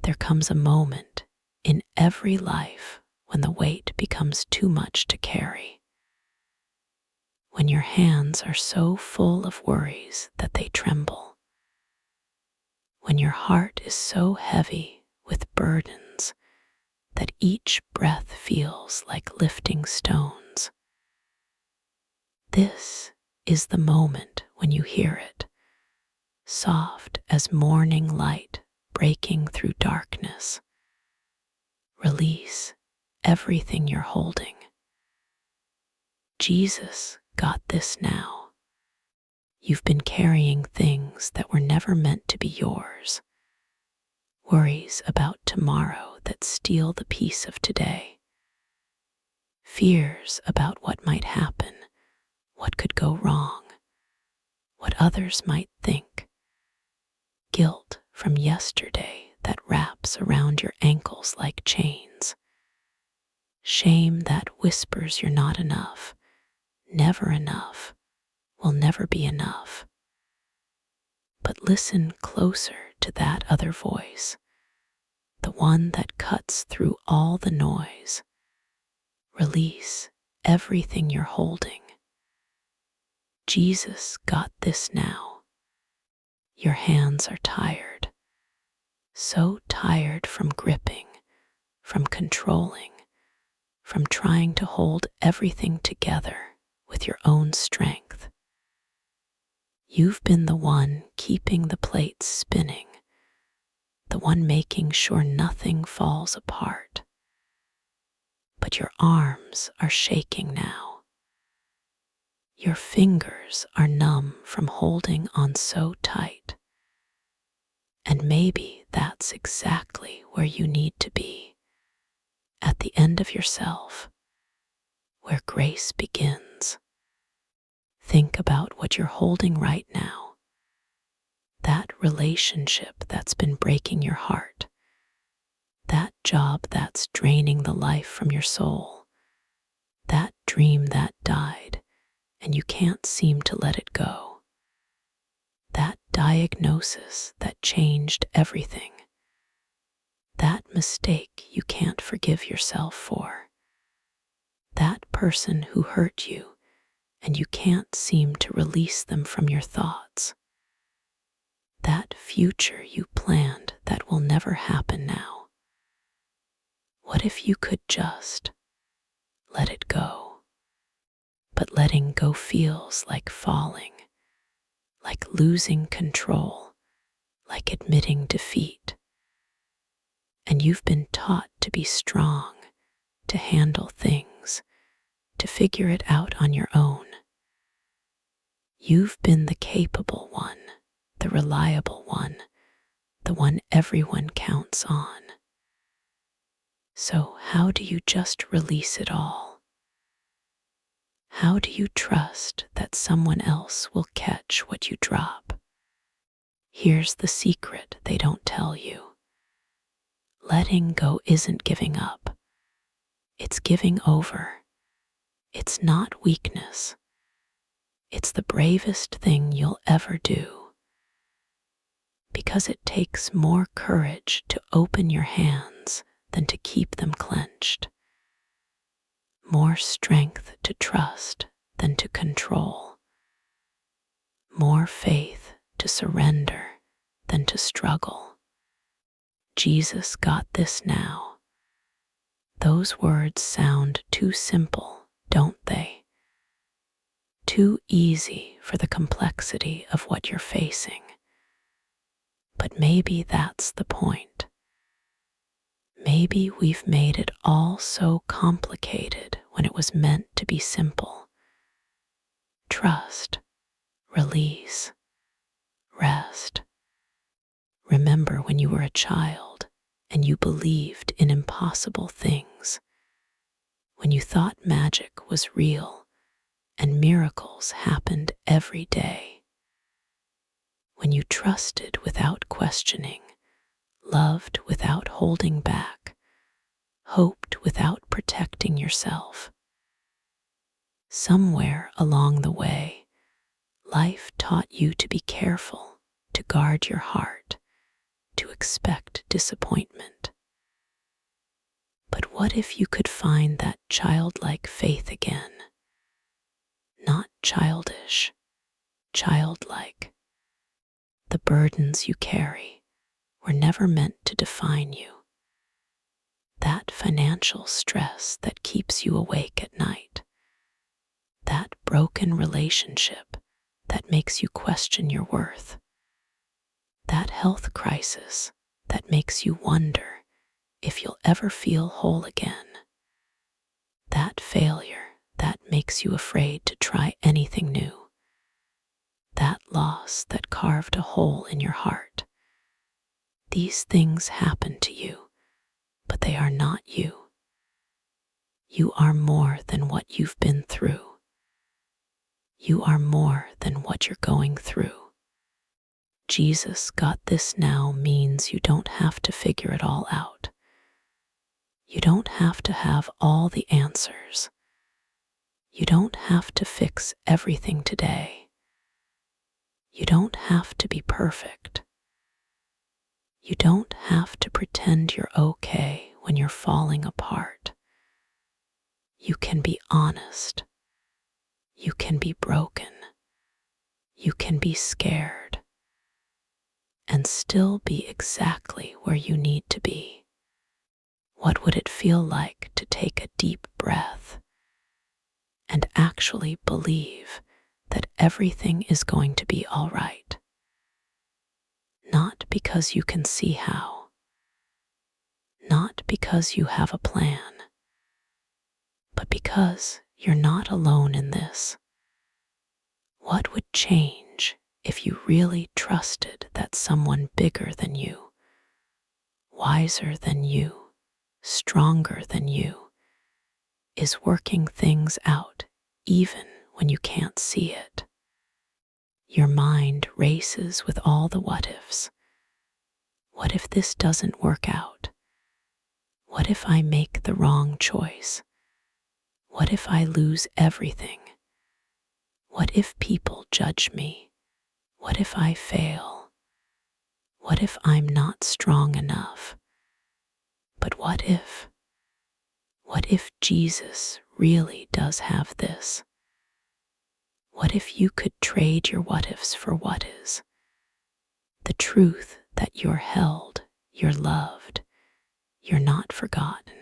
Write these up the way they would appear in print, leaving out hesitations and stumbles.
There comes a moment in every life when the weight becomes too much to carry, when your hands are so full of worries that they tremble, when your heart is so heavy with burdens that each breath feels like lifting stones. This is the moment when you hear it, soft as morning light breaking through darkness. Release everything you're holding. Jesus got this now. You've been carrying things that were never meant to be yours. Worries about tomorrow that steal the peace of today. Fears about what might happen, what could go wrong, what others might think. Guilt from yesterday that wraps around your ankles like chains. Shame that whispers you're not enough, never enough, will never be enough. But listen closer to that other voice, the one that cuts through all the noise. Release everything you're holding. Jesus got this now. Your hands are tired, so tired from gripping, from controlling, from trying to hold everything together with your own strength. You've been the one keeping the plates spinning, the one making sure nothing falls apart. But your arms are shaking now. Your fingers are numb from holding on so tight. And maybe that's exactly where you need to be, at the end of yourself, where grace begins. Think about what you're holding right now, that relationship that's been breaking your heart, that job that's draining the life from your soul, that dream that died and you can't seem to let it go, that diagnosis that changed everything, that mistake you can't forgive yourself for, that person who hurt you and you can't seem to release them from your thoughts, that future you planned that will never happen now. What if you could just let it go? But letting go feels like falling, like losing control, like admitting defeat. And you've been taught to be strong, to handle things, to figure it out on your own. You've been the capable one, the reliable one, the one everyone counts on. So how do you just release it all? How do you trust that someone else will catch what you drop? Here's the secret they don't tell you. Letting go isn't giving up. It's giving over. It's not weakness. It's the bravest thing you'll ever do. Because it takes more courage to open your hands than to keep them clenched. More strength to trust than to control. More faith to surrender than to struggle. Jesus got this now. Those words sound too simple, don't they? Too easy for the complexity of what you're facing. But maybe that's the point. Maybe we've made it all so complicated when it was meant to be simple. Trust, release, rest. Remember when you were a child and you believed in impossible things, when you thought magic was real and miracles happened every day, when you trusted without questioning, loved without holding back, hoped without protecting yourself. Somewhere along the way, life taught you to be careful, to guard your heart, to expect disappointment. But what if you could find that childlike faith again? Not childish, childlike. The burdens you carry were never meant to define you. That financial stress that keeps you awake at night, that broken relationship that makes you question your worth, that health crisis that makes you wonder if you'll ever feel whole again, that failure that makes you afraid to try anything new, that loss that carved a hole in your heart. These things happen to you, but they are not you. You are more than what you've been through. You are more than what you're going through. Jesus got this now means you don't have to figure it all out. You don't have to have all the answers. You don't have to fix everything today. You don't have to be perfect. You don't have to pretend you're okay when you're falling apart. You can be honest. You can be broken. You can be scared. And still be exactly where you need to be. What would it feel like to take a deep breath and actually believe that everything is going to be all right? Not because you can see how, not because you have a plan, but because you're not alone in this. What would change if you really trusted that someone bigger than you, wiser than you, stronger than you, is working things out even when you can't see it? Your mind races with all the what-ifs. What if this doesn't work out? What if I make the wrong choice? What if I lose everything? What if people judge me? What if I fail? What if I'm not strong enough? But what if? What if Jesus really does have this? What if you could trade your what-ifs for what is? The truth that you're held, you're loved, you're not forgotten.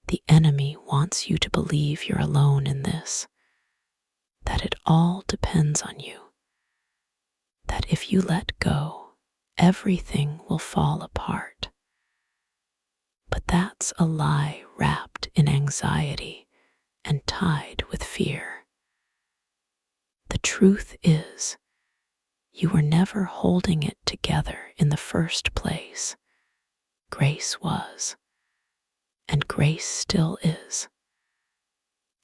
The enemy wants you to believe you're alone in this, that it all depends on you, that if you let go, everything will fall apart. But that's a lie wrapped in anxiety and tied with fear. The truth is, you were never holding it together in the first place. Grace was, and grace still is,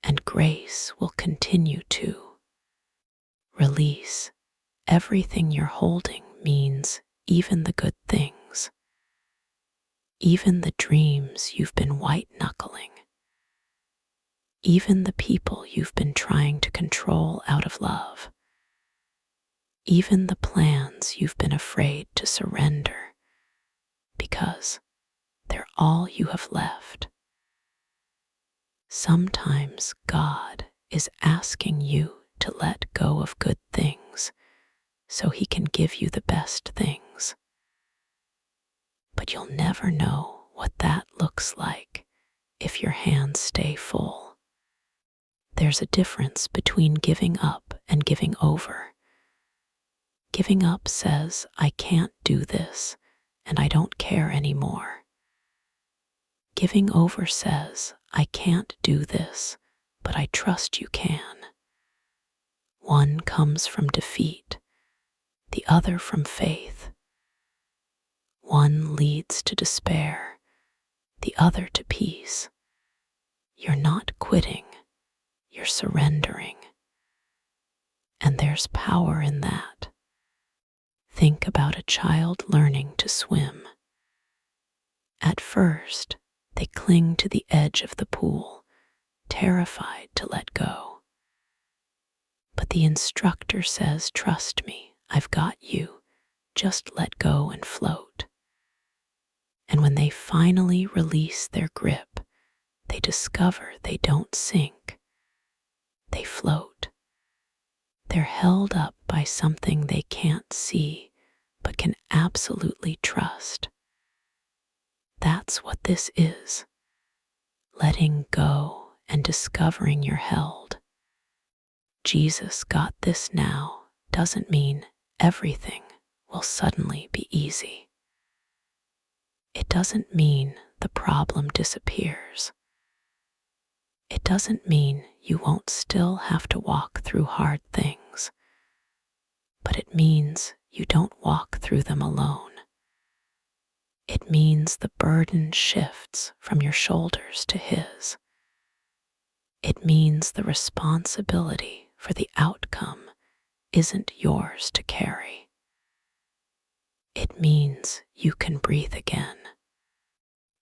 and grace will continue to. Release everything you're holding means even the good things, even the dreams you've been white-knuckling, even the people you've been trying to control out of love, even the plans you've been afraid to surrender, because they're all you have left. Sometimes God is asking you to let go of good things so He can give you the best things. But you'll never know what that looks like if your hands stay full. There's a difference between giving up and giving over. Giving up says, I can't do this, and I don't care anymore. Giving over says, I can't do this, but I trust you can. One comes from defeat, the other from faith. One leads to despair, the other to peace. You're not quitting, you're surrendering. And there's power in that. Think about a child learning to swim. At first, they cling to the edge of the pool, terrified to let go. But the instructor says, trust me, I've got you. just let go and float. And when they finally release their grip, they discover they don't sink. They float. They're held up by something they can't see but can absolutely trust. That's what this is. Letting go and discovering you're held. Jesus got this now doesn't mean everything will suddenly be easy. It doesn't mean the problem disappears. It doesn't mean you won't still have to walk through hard things, but it means you don't walk through them alone. It means the burden shifts from your shoulders to his. It means the responsibility for the outcome isn't yours to carry. It means you can breathe again.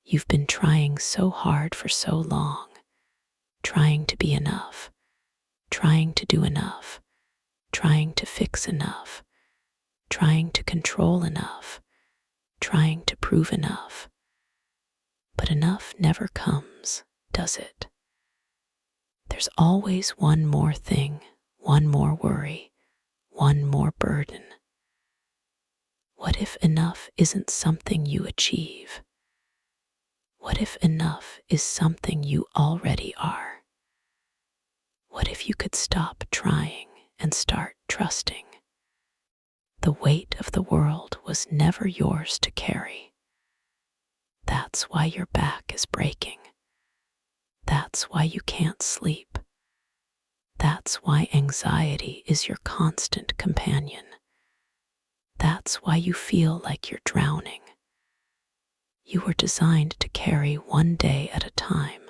You've been trying so hard for so long, trying to be enough, trying to do enough, trying to fix enough, trying to control enough, trying to prove enough. But enough never comes, does it? There's always one more thing, one more worry, one more burden. What if enough isn't something you achieve? What if enough is something you already are? What if you could stop trying and start trusting? The weight of the world was never yours to carry. That's why your back is breaking. That's why you can't sleep. That's why anxiety is your constant companion. That's why you feel like you're drowning. You were designed to carry one day at a time,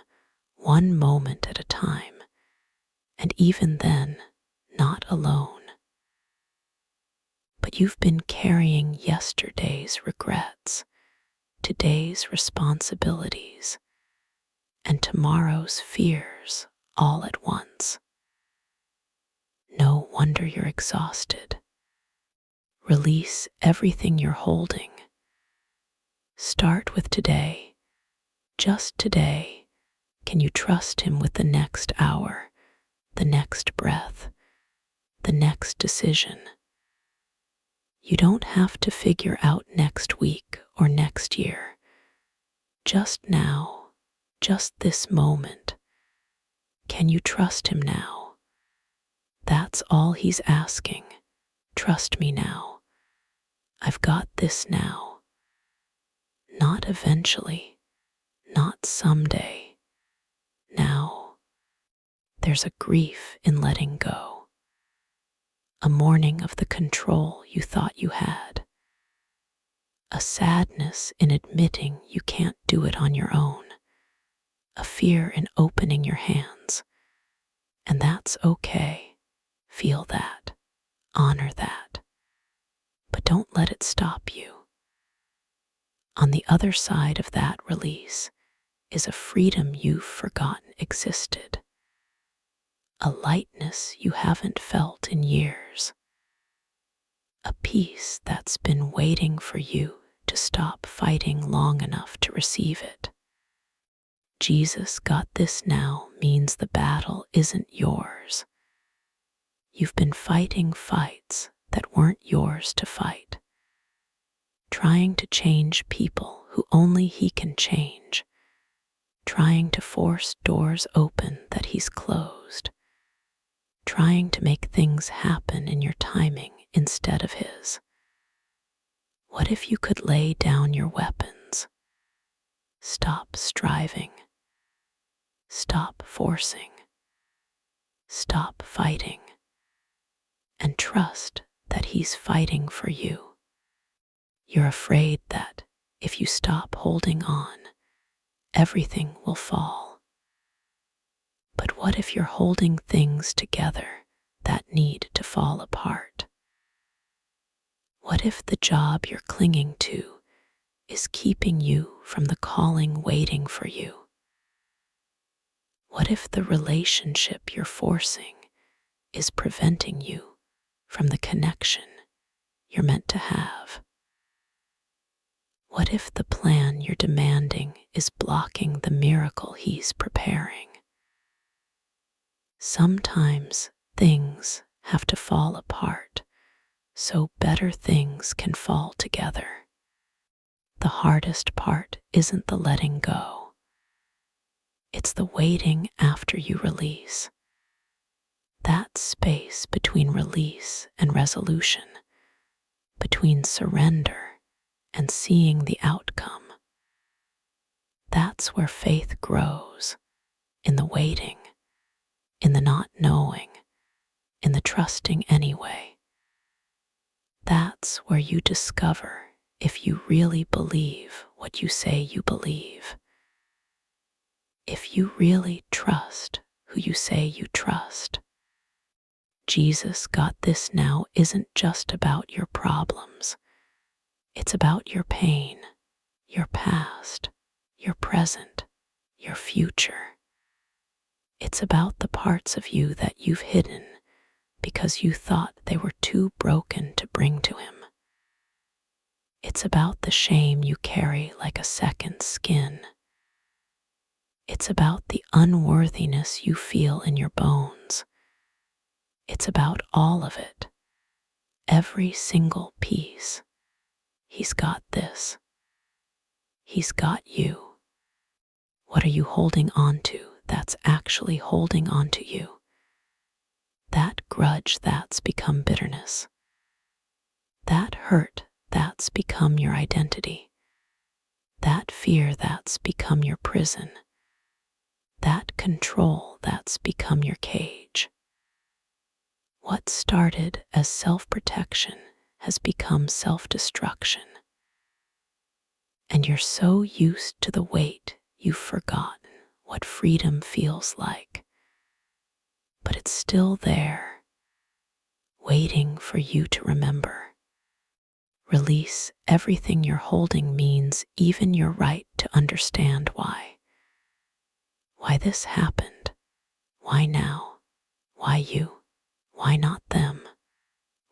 one moment at a time, and even then, not alone. But you've been carrying yesterday's regrets, today's responsibilities, and tomorrow's fears all at once. No wonder you're exhausted. Release everything you're holding. Start with today. Just today, can you trust him with the next hour, the next breath, the next decision? You don't have to figure out next week or next year. Just now, just this moment. Can you trust him now? That's all he's asking. Trust me now. I've got this now. Not eventually, not someday. Now. There's a grief in letting go. A mourning of the control you thought you had. A sadness in admitting you can't do it on your own. A fear in opening your hands. And that's okay. Feel that. Honor that. But don't let it stop you. On the other side of that release is a freedom you've forgotten existed. A lightness you haven't felt in years. A peace that's been waiting for you to stop fighting long enough to receive it. Jesus got this now means the battle isn't yours. You've been fighting fights that weren't yours to fight. Trying to change people who only he can change. Trying to force doors open that he's closed. Trying to make things happen in your timing instead of his. What if you could lay down your weapons? Stop striving. Stop forcing. Stop fighting. And trust that he's fighting for you. You're afraid that if you stop holding on, everything will fall. But what if you're holding things together that need to fall apart? What if the job you're clinging to is keeping you from the calling waiting for you? What if the relationship you're forcing is preventing you from the connection you're meant to have? What if the plan you're demanding is blocking the miracle he's preparing? Sometimes things have to fall apart so better things can fall together. The hardest part isn't the letting go. It's the waiting after you release. That space between release and resolution, between surrender and seeing the outcome. That's where faith grows, in the waiting, in the not knowing, in the trusting anyway. That's where you discover if you really believe what you say you believe. If you really trust who you say you trust. Jesus got this now isn't just about your problems. It's about your pain, your past, your present, your future. It's about the parts of you that you've hidden because you thought they were too broken to bring to him. It's about the shame you carry like a second skin. It's about the unworthiness you feel in your bones. It's about all of it, every single piece. He's got this. He's got you. What are you holding on to that's actually holding on to you? That grudge that's become bitterness. That hurt that's become your identity. That fear that's become your prison. That control that's become your cage. What started as self-protection has become self-destruction. And you're so used to the weight you've forgotten what freedom feels like. But it's still there, waiting for you to remember. Release everything you're holding means even your right to understand why. Why this happened. Why now? Why you? Why not them?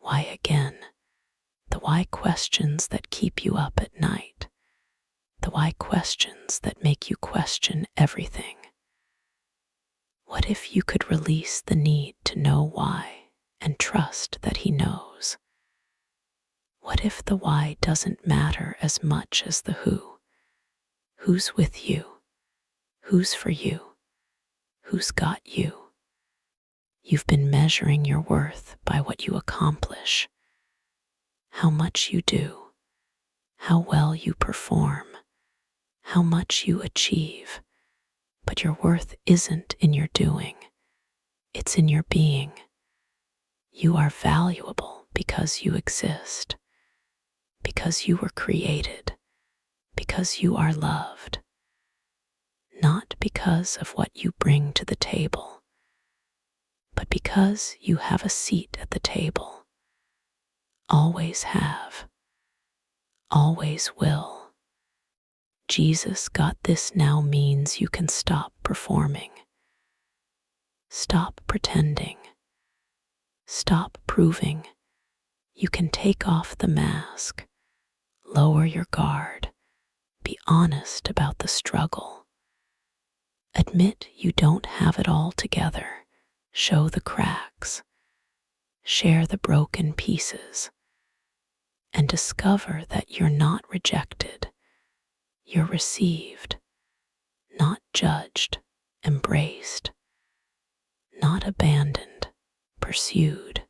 Why again? The why questions that keep you up at night. The why questions that make you question everything. What if you could release the need to know why and trust that he knows? What if the why doesn't matter as much as the who? Who's with you? Who's for you? Who's got you? You've been measuring your worth by what you accomplish, how much you do, how well you perform, how much you achieve. But your worth isn't in your doing, it's in your being. You are valuable because you exist, because you were created, because you are loved, not because of what you bring to the table, but because you have a seat at the table. Always have, always will. Jesus got this now means you can stop performing, stop pretending, stop proving. You can take off the mask, lower your guard, be honest about the struggle. Admit you don't have it all together, show the cracks, share the broken pieces, and discover that you're not rejected, you're received, not judged, embraced, not abandoned, pursued.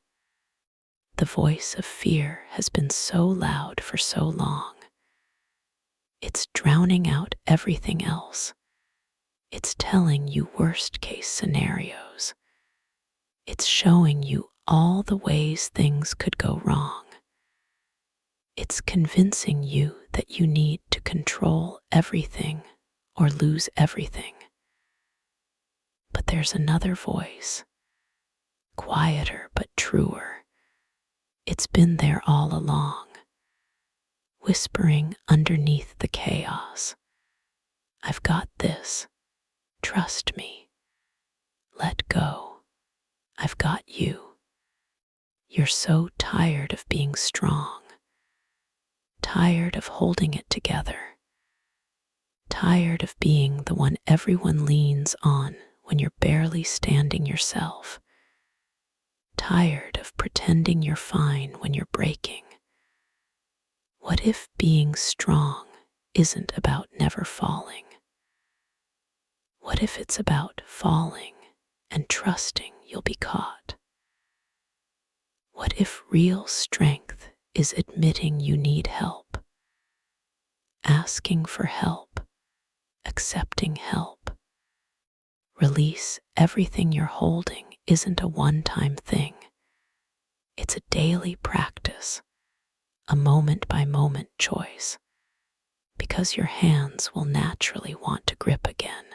The voice of fear has been so loud for so long. It's drowning out everything else. It's telling you worst-case scenarios. It's showing you all the ways things could go wrong. It's convincing you that you need to control everything or lose everything. But there's another voice, quieter but truer. It's been there all along, whispering underneath the chaos. I've got this. Trust me. Let go. I've got you. You're so tired of being strong, tired of holding it together, tired of being the one everyone leans on when you're barely standing yourself, tired of pretending you're fine when you're breaking. What if being strong isn't about never falling? What if it's about falling and trusting you'll be caught? What if real strength is admitting you need help, asking for help, accepting help? Release everything you're holding isn't a one-time thing. It's a daily practice, a moment-by-moment choice, because your hands will naturally want to grip again.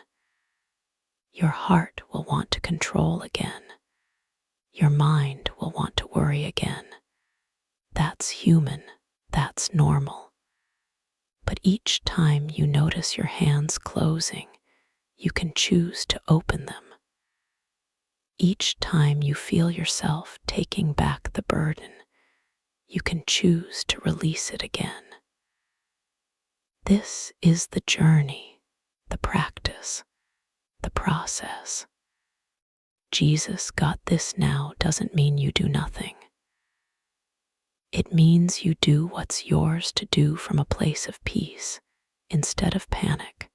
Your heart will want to control again. Your mind will want to worry again. That's human, that's normal. But each time you notice your hands closing, you can choose to open them. Each time you feel yourself taking back the burden, you can choose to release it again. This is the journey, the practice, the process. Jesus got this now doesn't mean you do nothing. It means you do what's yours to do from a place of peace instead of panic,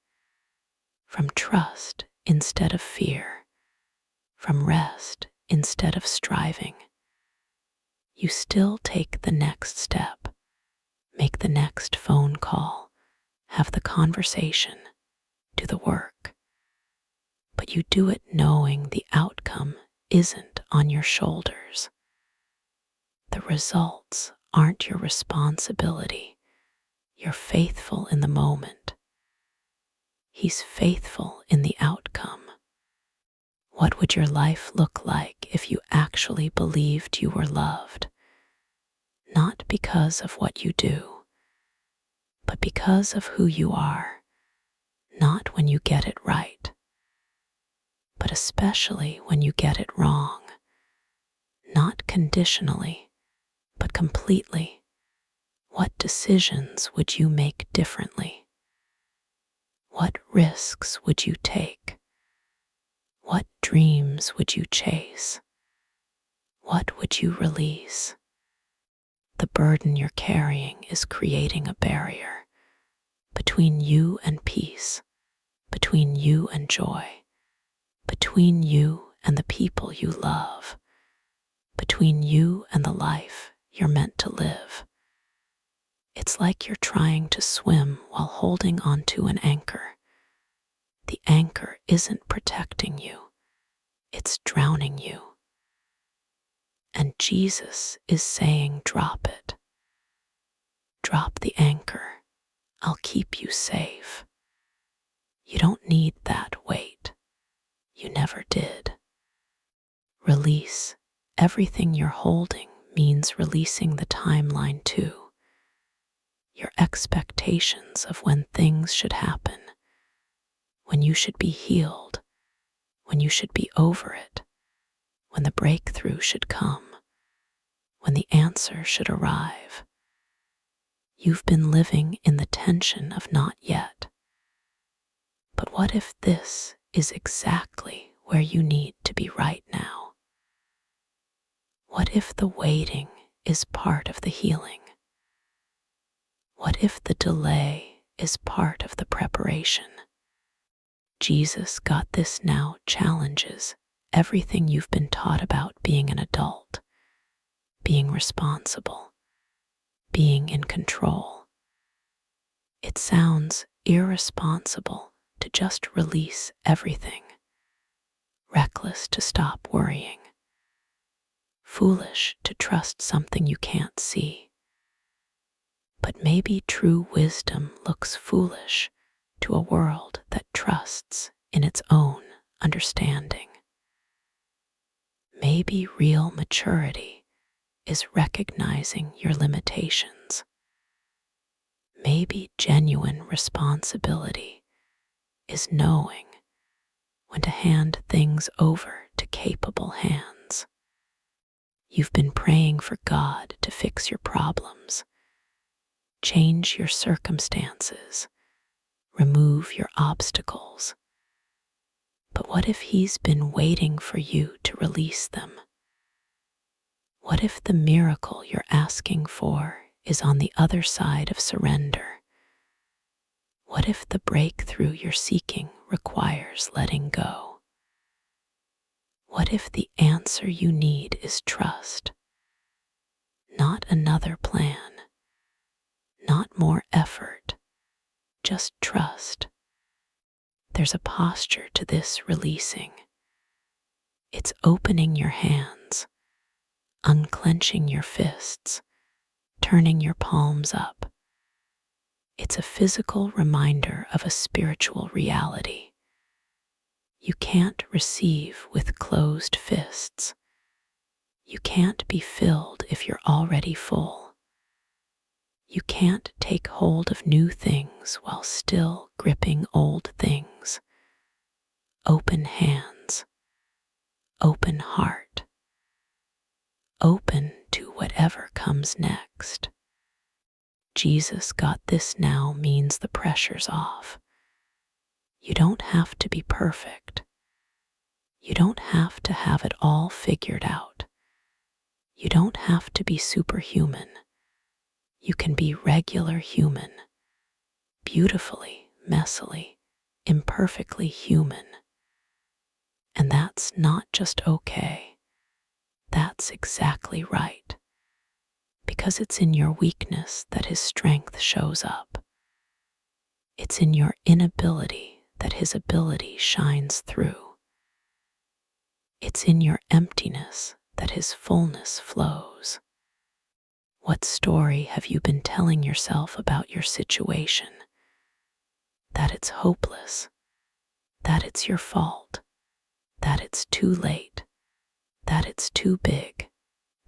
from trust instead of fear, from rest instead of striving. You still take the next step, make the next phone call, have the conversation, do the work. But you do it knowing the outcome isn't on your shoulders. The results aren't your responsibility. You're faithful in the moment. He's faithful in the outcome. What would your life look like if you actually believed you were loved? Not because of what you do, but because of who you are. Not when you get it right, but especially when you get it wrong. Not conditionally, but completely. What decisions would you make differently? What risks would you take? What dreams would you chase? What would you release? The burden you're carrying is creating a barrier between you and peace, between you and joy, between you and the people you love, between you and the life you're meant to live. It's like you're trying to swim while holding onto an anchor. The anchor isn't protecting you, it's drowning you. And Jesus is saying, drop it. Drop the anchor. I'll keep you safe. You don't need that weight. You never did. Release everything you're holding means releasing the timeline too. Your expectations of when things should happen, when you should be healed, when you should be over it, when the breakthrough should come, when the answer should arrive. You've been living in the tension of not yet. But what if this is exactly where you need to be right now? What if the waiting is part of the healing? What if the delay is part of the preparation? Jesus got this now challenges everything you've been taught about being an adult, being responsible, being in control. It sounds irresponsible to just release everything, reckless to stop worrying, foolish to trust something you can't see. But maybe true wisdom looks foolish to a world that trusts in its own understanding. Maybe real maturity is recognizing your limitations. Maybe genuine responsibility is knowing when to hand things over to capable hands. You've been praying for God to fix your problems, change your circumstances, remove your obstacles. But what if He's been waiting for you to release them? What if the miracle you're asking for is on the other side of surrender? What if the breakthrough you're seeking requires letting go? What if the answer you need is trust? Not another plan, not more effort, just trust. There's a posture to this releasing. It's opening your hands, unclenching your fists, turning your palms up. It's a physical reminder of a spiritual reality. You can't receive with closed fists. You can't be filled if you're already full. You can't take hold of new things while still gripping old things. Open hands, open heart, open to whatever comes next. Jesus got this now means the pressure's off. You don't have to be perfect. You don't have to have it all figured out. You don't have to be superhuman. You can be regular human, beautifully, messily, imperfectly human. And that's not just okay. That's exactly right. Because it's in your weakness that His strength shows up. It's in your inability that His ability shines through. It's in your emptiness that His fullness flows. What story have you been telling yourself about your situation? That it's hopeless, that it's your fault, that it's too late, that it's too big,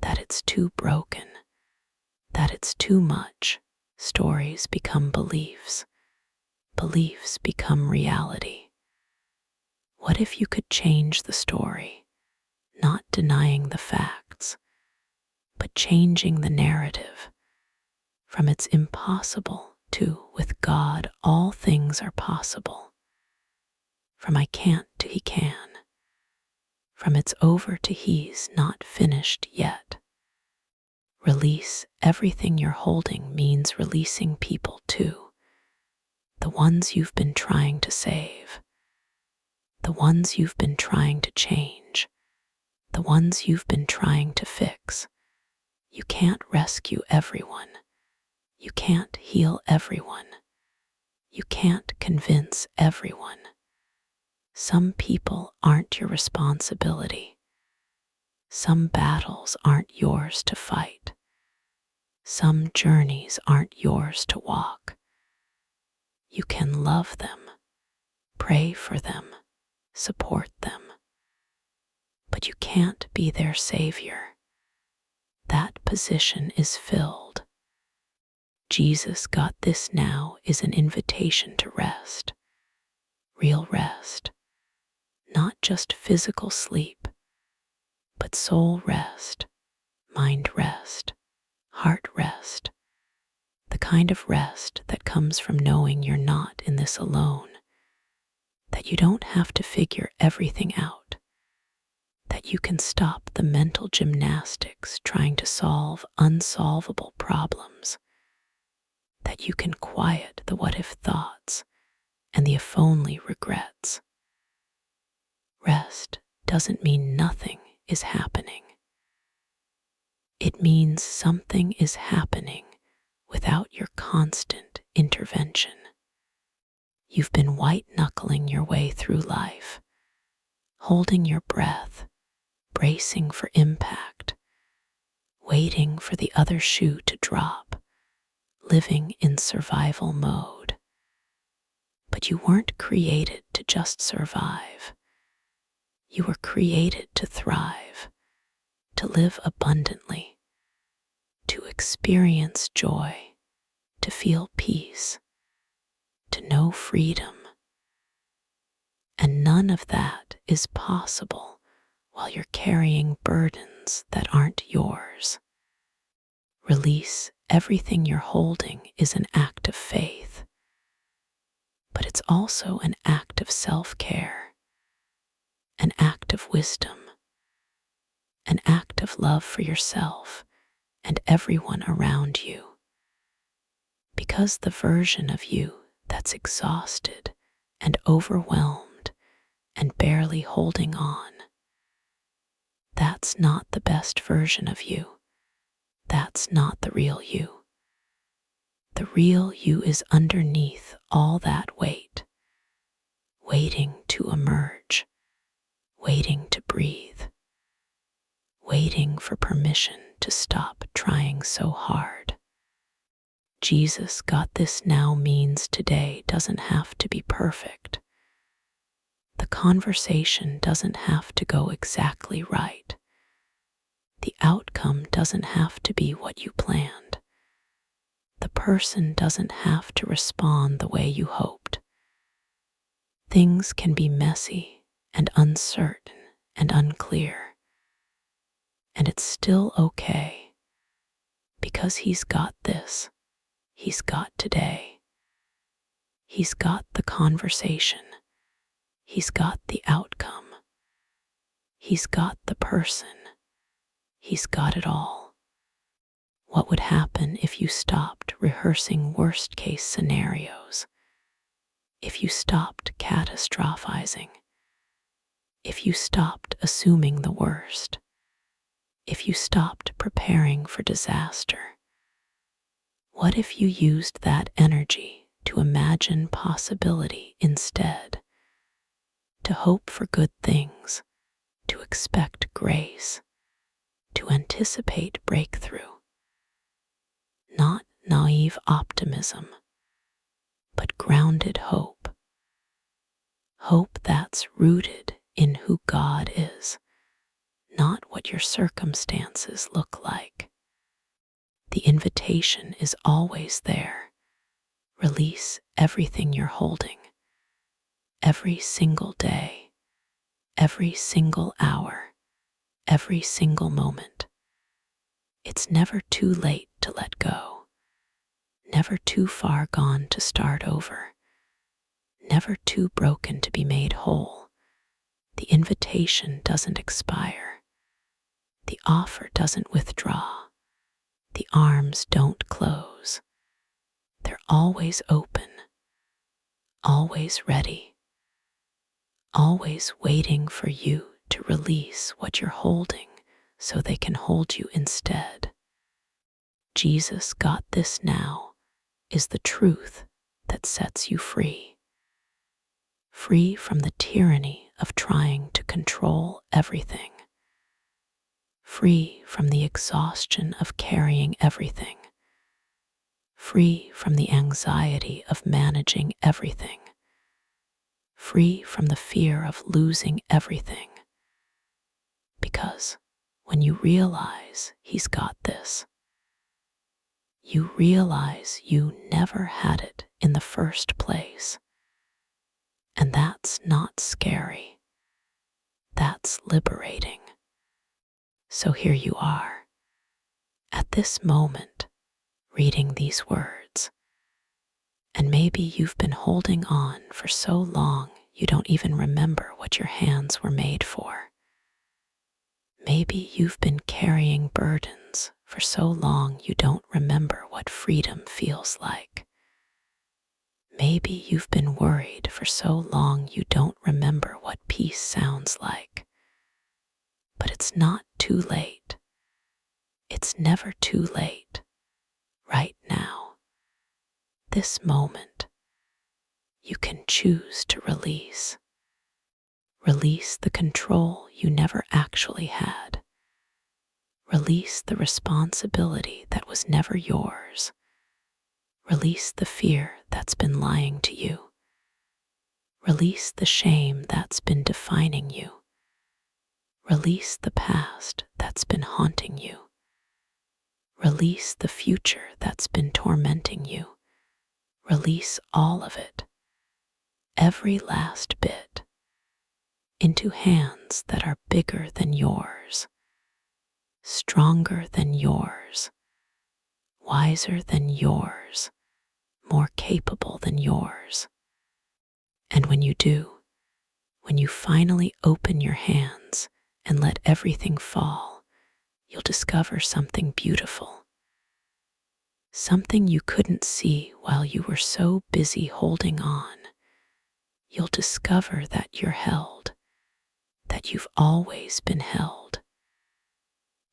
that it's too broken, that it's too much. Stories become beliefs. Beliefs become reality. What if you could change the story, not denying the facts, but changing the narrative from it's impossible to with God all things are possible, from I can't to He can, from it's over to He's not finished yet. Release everything you're holding means releasing people too, the ones you've been trying to save, the ones you've been trying to change, the ones you've been trying to fix. You can't rescue everyone. You can't heal everyone. You can't convince everyone. Some people aren't your responsibility. Some battles aren't yours to fight. Some journeys aren't yours to walk. You can love them, pray for them, support them, but you can't be their savior. That position is filled. Jesus got this now is an invitation to rest, real rest, not just physical sleep, but soul rest, mind rest, heart rest, the kind of rest that comes from knowing you're not in this alone, that you don't have to figure everything out, that you can stop the mental gymnastics trying to solve unsolvable problems, that you can quiet the what-if thoughts and the if only regrets. Rest doesn't mean nothing is happening. It means something is happening without your constant intervention. You've been white-knuckling your way through life, holding your breath, bracing for impact, waiting for the other shoe to drop, living in survival mode. But you weren't created to just survive. You were created to thrive, to live abundantly, to experience joy, to feel peace, to know freedom. And none of that is possible while you're carrying burdens hands that aren't yours. Release everything you're holding is an act of faith, but it's also an act of self-care, an act of wisdom, an act of love for yourself and everyone around you. Because the version of you that's exhausted and overwhelmed and barely holding on, that's not the best version of you. That's not the real you. The real you is underneath all that weight, waiting to emerge, waiting to breathe, waiting for permission to stop trying so hard. Jesus got this now means today doesn't have to be perfect. The conversation doesn't have to go exactly right. The outcome doesn't have to be what you planned. The person doesn't have to respond the way you hoped. Things can be messy and uncertain and unclear. And it's still okay, because he's got this. He's got today. He's got the conversation. He's got the outcome. He's got the person. He's got it all. What would happen if you stopped rehearsing worst-case scenarios? If you stopped catastrophizing? If you stopped assuming the worst? If you stopped preparing for disaster? What if you used that energy to imagine possibility instead? To hope for good things, to expect grace, to anticipate breakthrough. Not naive optimism, but grounded hope. Hope that's rooted in who God is, not what your circumstances look like. The invitation is always there. Release everything you're holding. Every single day, every single hour, every single moment. It's never too late to let go. Never too far gone to start over. Never too broken to be made whole. The invitation doesn't expire. The offer doesn't withdraw. The arms don't close. They're always open, always ready, always waiting for you to release what you're holding so they can hold you instead. Jesus got this now is the truth that sets you free. Free from the tyranny of trying to control everything. Free from the exhaustion of carrying everything. Free from the anxiety of managing everything. Free from the fear of losing everything. Because when you realize he's got this, you realize you never had it in the first place. And that's not scary. That's liberating. So here you are, at this moment, reading these words. And maybe you've been holding on for so long you don't even remember what your hands were made for. Maybe you've been carrying burdens for so long you don't remember what freedom feels like. Maybe you've been worried for so long you don't remember what peace sounds like. But it's not too late. It's never too late. Right now, this moment, you can choose to release. Release the control you never actually had. Release the responsibility that was never yours. Release the fear that's been lying to you. Release the shame that's been defining you. Release the past that's been haunting you. Release the future that's been tormenting you. Release all of it, every last bit, into hands that are bigger than yours. stronger than yours, wiser than yours, more capable than yours. And when you do, when you finally open your hands and let everything fall, you'll discover something beautiful. Something you couldn't see while you were so busy holding on. You'll discover that you're held, that you've always been held,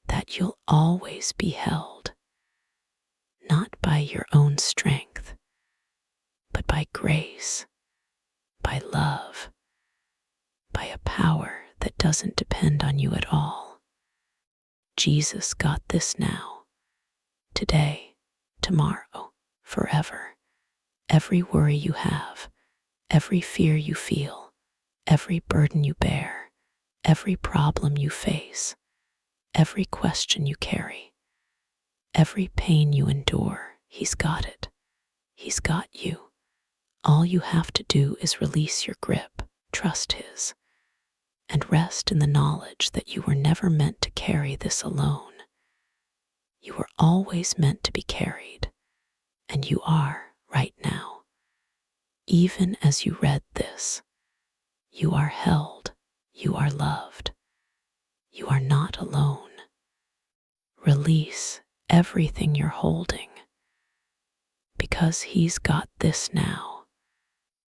that you'll always be held, not by your own strength, but by grace, by love, by a power that doesn't depend on you at all. Jesus got this now, today, tomorrow, forever. Every worry you have, every fear you feel, every burden you bear, every problem you face, every question you carry, every pain you endure, He's got it. He's got you. All you have to do is release your grip, trust His, and rest in the knowledge that you were never meant to carry this alone. You were always meant to be carried, and you are right now. Even as you read this, you are held, you are loved, you are not alone. Release everything you're holding, because He's got this now.